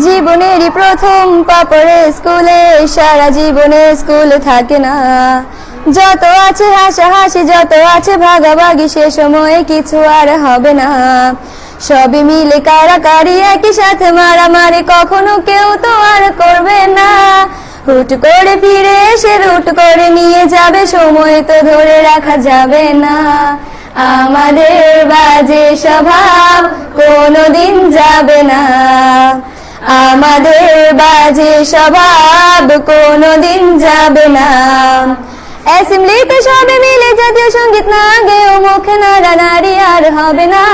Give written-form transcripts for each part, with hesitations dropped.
জীবনেরই প্রথম পা পড়ে স্কুলে, সারা জীবনে স্কুল থাকে না। যত আছে হাসাহাসি, যত আছে ভাগাভাগি, সে সময়ে কিছু আর হবে না। সবই মিলে কারাকারি, একই সাথে মারামারি, কখনো কেউ তো আর করবে না। হুট করে ফিরে এসে রুট করে নিয়ে যাবে, সময় তো ধরে রাখা যাবে না। আমাদের বাজে স্বভাব কোনোদিন যাবে না, আমাদের বাজে স্বভাব কোনোদিন যাবে না। অ্যাসেম্বলিতে সবে মিলে জাতীয় সঙ্গীত না গেয়েও মুখে নাড়ানাড়ি আর হবে না।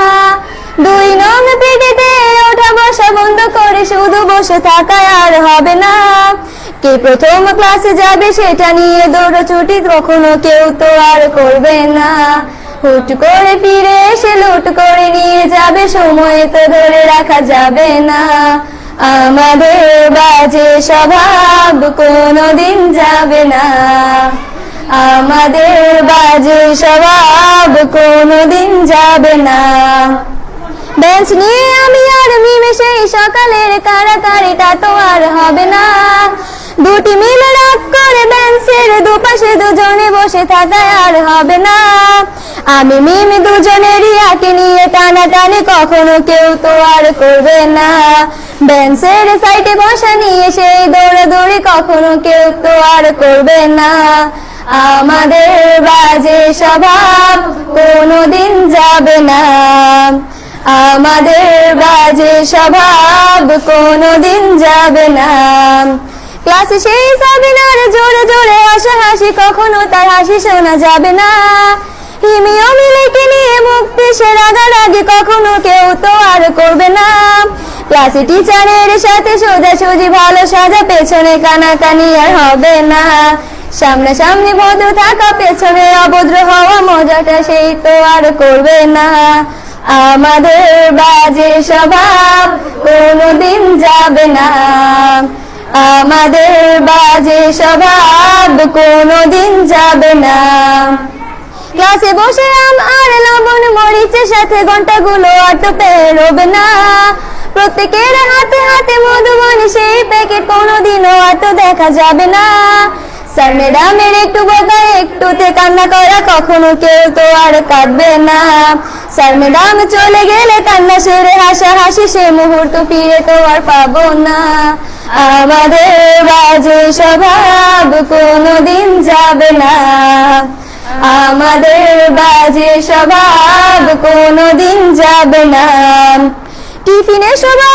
2 নং পিটিতে ওঠা বসা বন্ধ করে শুধু বসে থাকায় আর হবে না। কে প্রথম ক্লাসে যাবে সেটা নিয়ে দৌড়ছুটি কখনো কেউ তো আর করবে না। হুট করে ফিরে এসে লুট করে নিয়ে যাবে, সময় তো ধরে রাখা যাবে না। আমাদের বাজে স্বভাব কোনোদিন যাবে না, আমাদের বাজে স্বভাব কোনোদিন যাবে না। বেঞ্চ নিয়ে আমি আর মিমে সেই সকালের কারাকারিটা তো আর হবে না। দুটি মিলে রাগ করে বেঞ্চের দুপাশে দুজনে বসে থাকায় আর হবে না। আমি মিমি দুজনেরই আঁকে নিয়ে টানাটানি, কখনো কেউ তো আর করবে না। বেঞ্চের সাইডে বসা নিয়ে সেই দৌড়াদৌড়ি, কখনো কেউ তো আর করবে না। আমাদের বাজে স্বভাব কোনোদিন যাবে না, আমাদের বাজে স্বভাব কোনোদিন যাবে না। ক্লাসে সেই সাবিনার জোরে জোরে হাসাহাসি, কখনো তার হাসি শোনা যাবে না। হিমিও মিলেকে নিয়ে মুক্তি সে রাগারাগি, কখনো কেউ তো আর করবে না। ক্লাসে টিচারের সাথে সোজাসুজি ভালো সাজা, পেছনে কানাকানি আর হবে না। সামনাসামনি ভদ্র থাকা, পেছনে অভদ্র হওয়া, মজাটা সেই তো আর করবে না। আমাদের বাজে স্বভাব কোনোদিন যাবে না, আমাদের বাজে স্বভাব কোনোদিন যাবে না। ক্লাসে বসে আম আর লবণ মরিচের সাথে ঘন্টাগুলো আর তো পেরোবে না। প্রত্যেকের হাতে হাতে মধুবনী সেই প্যাকেট, কোনোদিনও আর তো দেখা যাবে না। স্যার ম্যাডামের একটু বকা, একটুতে কান্না করা, কখনো কেউ তো আর কাঁদবে না। স্যার ম্যাডাম চলে গেলে কান্না সেরে হাসাহাসি, সে মুহূর্ত ফিরে তো আর পাবো না। আমাদের বাজে স্বভাব কোনোদিন যাবে না, আমাদের বাজে স্বভাব কোনোদিন যাবে না। টিফিনের স্বভাব